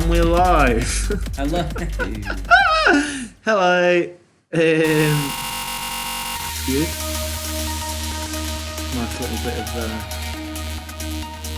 And we're live. Hello. Hello. Good. Nice little bit of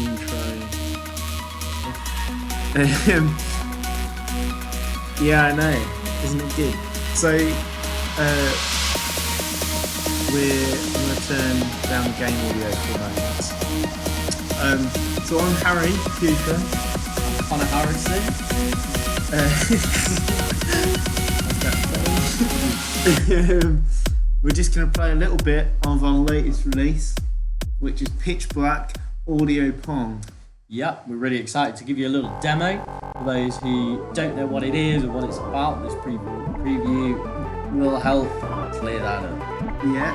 intro. Yeah, I know. Isn't it good? So, I'm going to turn down the game audio for a moment. So I'm Harry Cooper. Connor Harrison. We're just going to play a little bit of our latest release, which is Pitch Black Audio Pong. Yep, we're really excited to give you a little demo. For those who don't know what it is or what it's about, this preview will help clear that up. Yeah.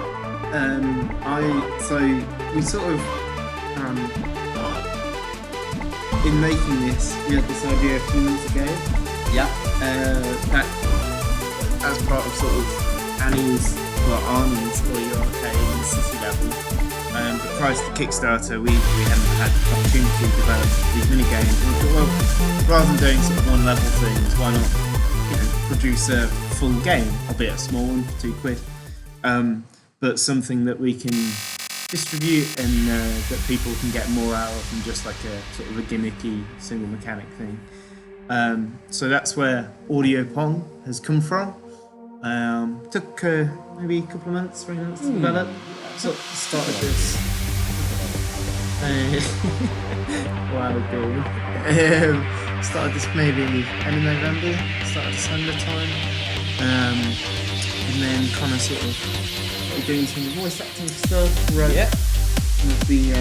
So we sort of in making this, we had this idea a few months ago. Yeah. That as part of sort of Arnie's or your arcade city level. But prior to the Kickstarter, we hadn't had the opportunity to develop these mini games. And we thought, well, rather than doing sort of one level things, why not, produce a full game, albeit a small one for £2. But something that we can distribute and that people can get more out of than just like a sort of a gimmicky single mechanic thing. So that's where Audio Pong has come from. Took maybe a couple of months, 3 months to develop. So started this while ago. Started this maybe end of November, start of December time. And then kind of sort of doing some voice acting stuff, wrote some of the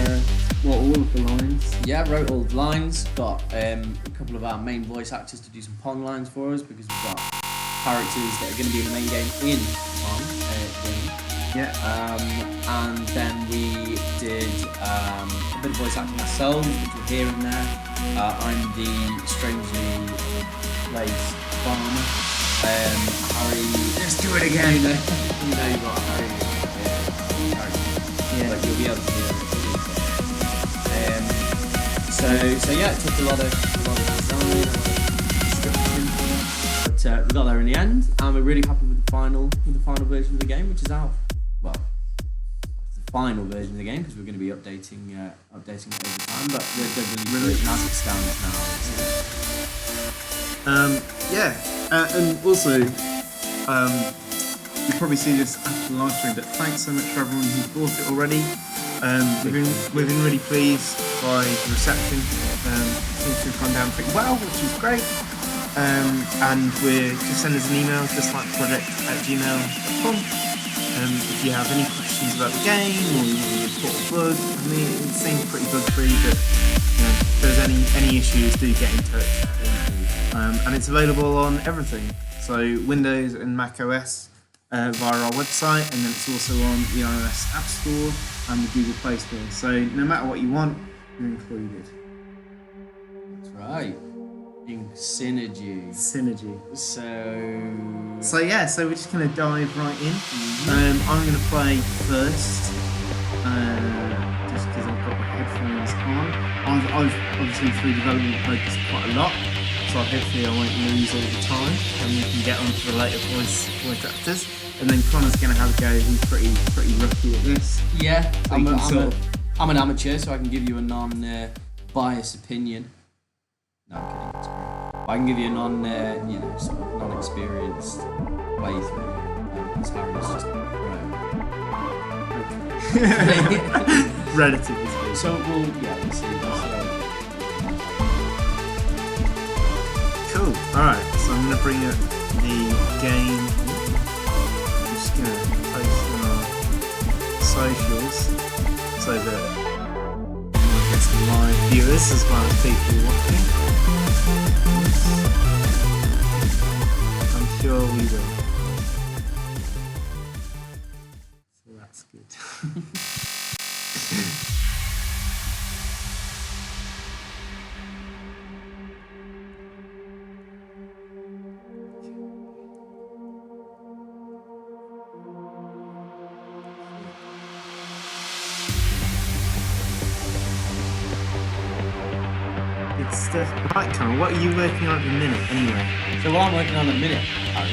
all of the lines. Yeah, wrote all the lines. Got a couple of our main voice actors to do some Pong lines for us because we've got characters that are going to be in the main game in Pong game. Yeah. And then we did a bit of voice acting ourselves, which we're here and there. I'm the strangely placed farmer. Harry. Let's do it again. You know what Harry is. Yeah. But you'll be able to hear it. So yeah, it took a lot of design, description, but we got there in the end, and we're really happy with the final version of the game, which is out. Well, it's the final version of the game because we're going to be updating it over time, but the release version as it stands now. And also, you'll probably see this after the live stream, but thanks so much for everyone who's bought it already. We've been really pleased by the reception. Seems to have gone down pretty well, which is great. And just send us an email, justlikethproject@gmail.com. If you have any questions about the game or you want to report a bug, it seems pretty bug free, but if there's any issues, do get in touch. And it's available on everything, so Windows and Mac OS via our website, and then it's also on the iOS App Store and the Google Play Store. So no matter what you want, you're included. That's right. In Synergy. So we're just going to dive right in. I'm going to play first, just because I've got my headphones on. I've obviously through development focused quite a lot, so hopefully I won't lose all the time, and we can get on to the later voice actors. And then Connor's going to have a go. He's pretty rookie at this. Yeah, I'm an amateur, so I can give you a non-biased opinion. No, I'm kidding. It's great. But I can give you a sort of non-experienced playthrough. Because Harry's just relatively speaking. So we'll see. Cool. All right. So I'm going to bring up the game. I'm just going to post on our socials so that we'll get some live viewers as well as people watching. I'm sure we will. So that's good. Good stuff. Right, Connor, what are you working on at the minute, anyway? So what I'm working on at the minute, Harry,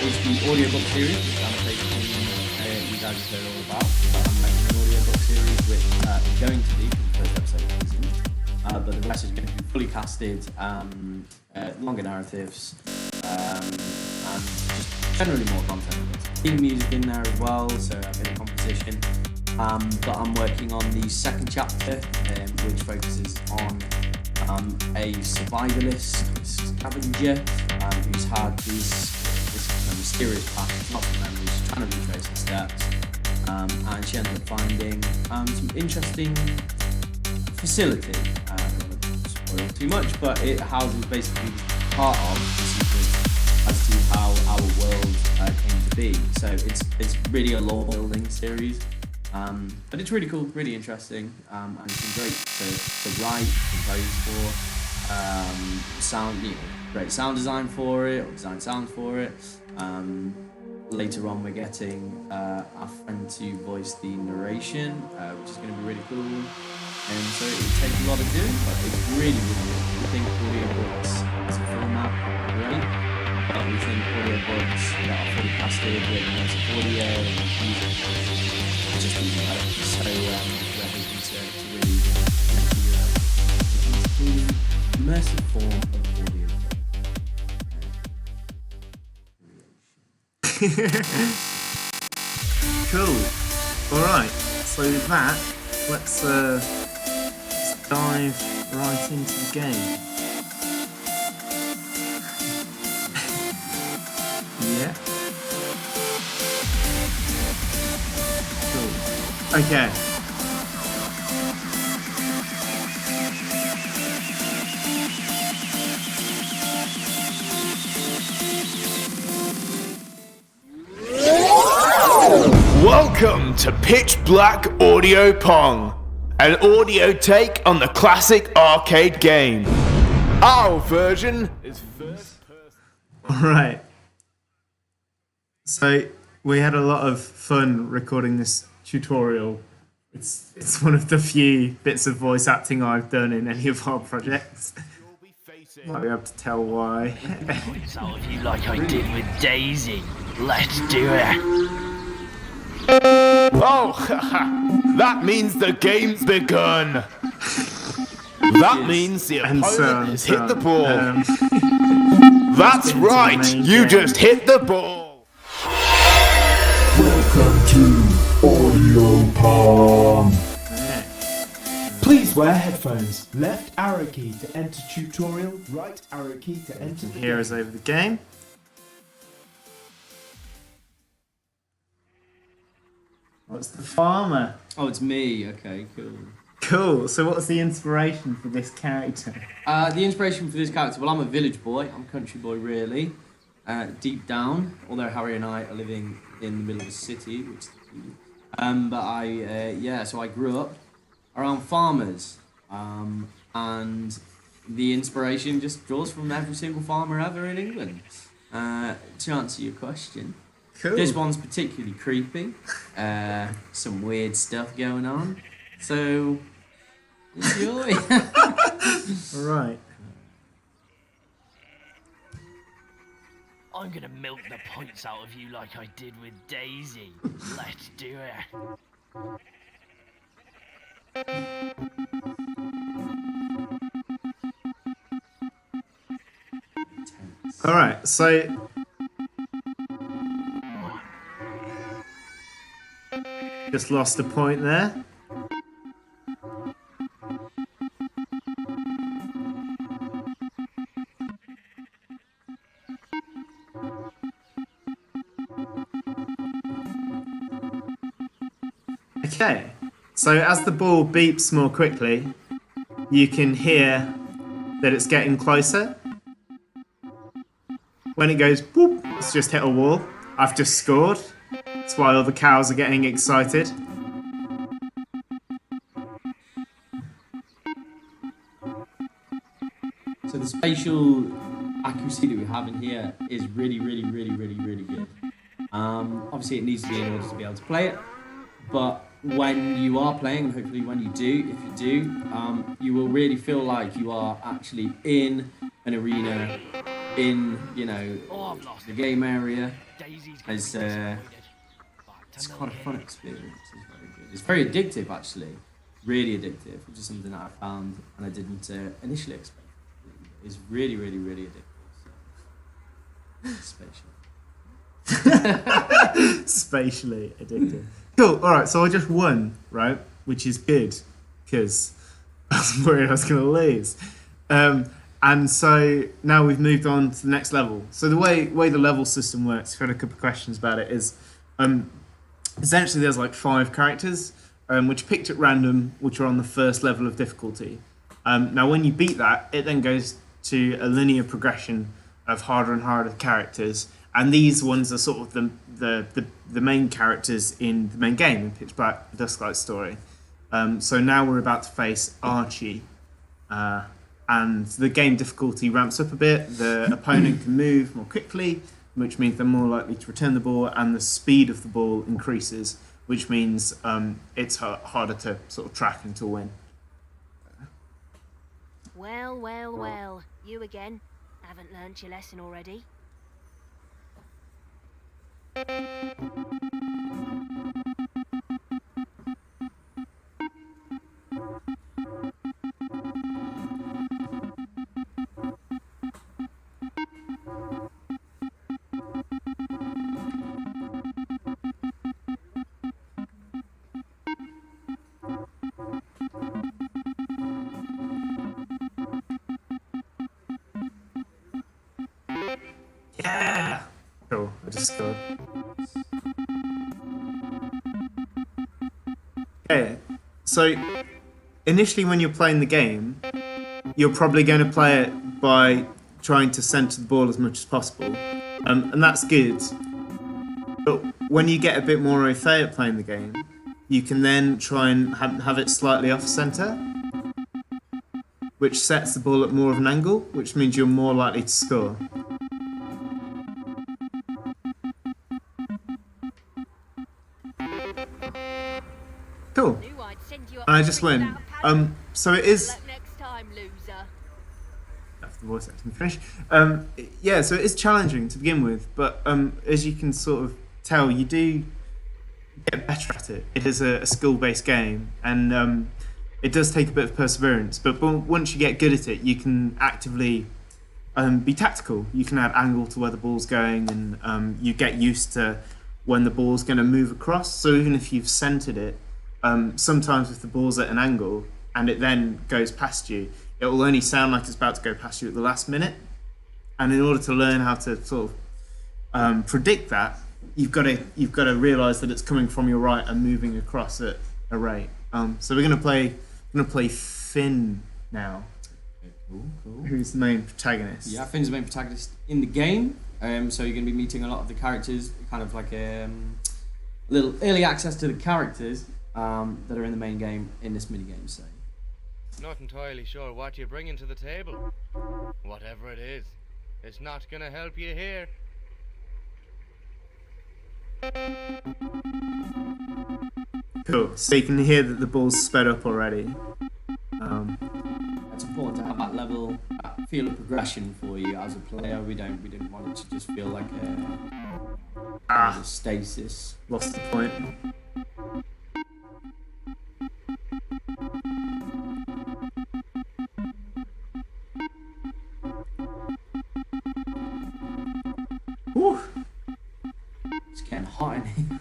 is the audiobook series, which I'm taking you guys have heard all about. I'm making an audiobook series which is going to be, the first episode isn't, but the rest is going to be fully casted, longer narratives, and just generally more content. Theme music in there as well, so a bit of composition. But I'm working on the second chapter, which focuses on a survivalist scavenger who's had this mysterious past, lots of memories, trying to retrace the steps, and she ends up finding some interesting facility. I don't want to spoil too much, but it houses basically part of the secret as to how our world came to be. So it's really a lore building series. But it's really cool, really interesting, and it's been great to write, compose for, great sound design for it, or design sounds for it. Later on we're getting our friend to voice the narration, which is going to be really cool, and so it takes a lot of doing, but it's really, really good. We think audiobooks as a format are great, but we think audiobooks that are fully casted with immersive audio and music it's just even better. So we're hoping to really make you an immersive form of audio. Cool. Alright, so with that, let's dive right into the game. Yeah. Cool. Okay. Welcome to Pitch Black Audio Pong, an audio take on the classic arcade game. Our version is first person. Alright. So we had a lot of fun recording this tutorial. It's one of the few bits of voice acting I've done in any of our projects. Might be able to tell why. Points out of you like I did with Daisy. Let's do it. Oh, that means the game's begun. That means the opponent has hit the ball. That's right, you just hit the ball. Welcome to Audio Pong. Please wear headphones. Left arrow key to enter tutorial, right arrow key to enter the Here is over the game. What's the farmer? Oh, it's me. Okay, cool. Cool. So what's the inspiration for this character? The inspiration for this character, well, I'm a village boy. I'm a country boy, really. Deep down, although Harry and I are living in the middle of a city, which is but so I grew up around farmers, and the inspiration just draws from every single farmer ever in England. To answer your question, Cool. this one's particularly creepy. Some weird stuff going on. So enjoy. Right. I'm gonna milk the points out of you like I did with Daisy. Let's do it. Alright, so just lost a point there. Okay, so as the ball beeps more quickly, you can hear that it's getting closer. When it goes boop, it's just hit a wall. I've just scored. That's why all the cows are getting excited. So the spatial accuracy that we have in here is really, really good. Obviously it needs to be in order to be able to play it, but when you are playing, and hopefully when you do, if you do, you will really feel like you are actually in an arena, in Oh, I've lost the it. game area. Daisy's gonna It's be disappointed. it's quite a fun experience. It's very good. It's very addictive, actually. Really addictive, which is something that I found and I didn't initially expect. It's really, really, really addictive. Spatial. Spatially addictive. Cool. All right. So I just won, right? Which is good because I was worried I was going to lose. And so now we've moved on to the next level. So the way the level system works, I've had a couple of questions about it, is essentially there's like 5 characters which are picked at random, which are on the first level of difficulty. Now when you beat that, it then goes to a linear progression of harder and harder characters, and these ones are sort of the main characters in the main game in Pitch Black: The Dusklight Story. So now we're about to face Archie. And the game difficulty ramps up a bit. The opponent can move more quickly, which means they're more likely to return the ball, and the speed of the ball increases, which means it's harder to sort of track and to win. Well, well, well. You again. Haven't learnt your lesson already? Yeah! Cool, I just scored. Okay, so initially when you're playing the game, you're probably going to play it by trying to centre the ball as much as possible. And that's good. But when you get a bit more au fait at playing the game, you can then try and have it slightly off centre, which sets the ball at more of an angle, which means you're more likely to score. Cool. Knew I'd send you up And I the just street win. without a paddle. So it is. Good luck next time, loser. That's the voice acting finish. Yeah, so it is challenging to begin with, but as you can sort of tell, you do get better at it. It is a skill-based game, and it does take a bit of perseverance. But once you get good at it, you can actively be tactical. You can add angle to where the ball's going, and you get used to when the ball's going to move across. So even if you've centered it, sometimes if the ball's at an angle and it then goes past you, it will only sound like it's about to go past you at the last minute. And in order to learn how to sort of predict that, you've got to realise that it's coming from your right and moving across at a rate. So we're going to play Finn now, Cool. who's the main protagonist. Yeah, Finn's the main protagonist in the game. So you're going to be meeting a lot of the characters, kind of like a little early access to the characters that are in the main game in this minigame. So Not entirely sure what you're bringing to the table. Whatever it is, it's not gonna help you here. Cool. So you can hear that the ball's sped up already. it's important to have that level, that feel of progression for you as a player. We didn't want it to just feel like a stasis. Lost the point. Whew. It's getting hot in here.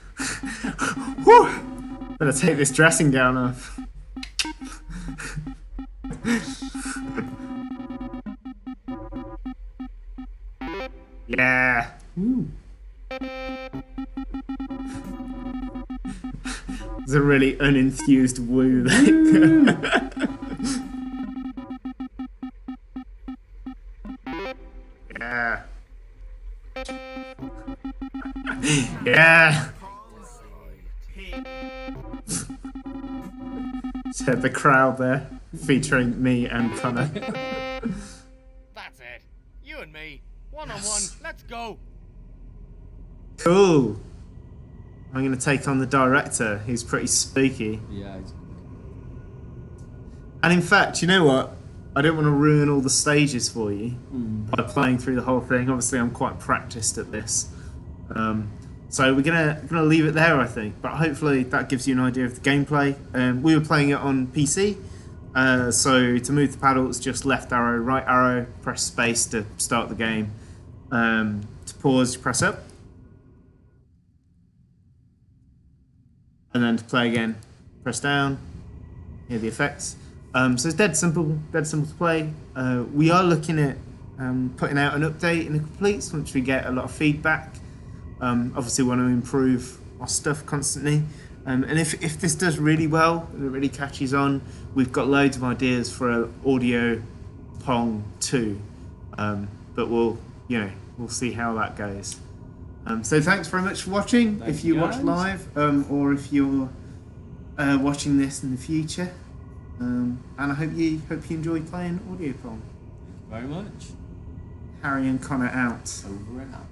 Whew. Better take this dressing gown off. Yeah. Ooh. It's a really unenthused woo there. Yeah. Yeah. So the crowd there, featuring me and Connor. That's it. You and me, one-on-one. Let's go. Cool. I'm going to take on the director, who's pretty spooky. Yeah. And in fact, you know what? I don't want to ruin all the stages for you by playing through the whole thing. Obviously, I'm quite practiced at this. So we're gonna leave it there, I think. But hopefully that gives you an idea of the gameplay. We were playing it on PC. So to move the paddle, it's just left arrow, right arrow, press space to start the game. To pause, you press up. And then to play again, press down. Hear the effects. So it's dead simple to play. We are looking at putting out an update in the completes once we get a lot of feedback. Obviously we want to improve our stuff constantly. And if this does really well and it really catches on, we've got loads of ideas for an audio Pong 2. But we'll see how that goes. So thanks very much for watching. Thanks, if you watch guys. live or if you're watching this in the future. And I hope you enjoyed playing audio Pong. Very much. Harry and Connor out. Over and out.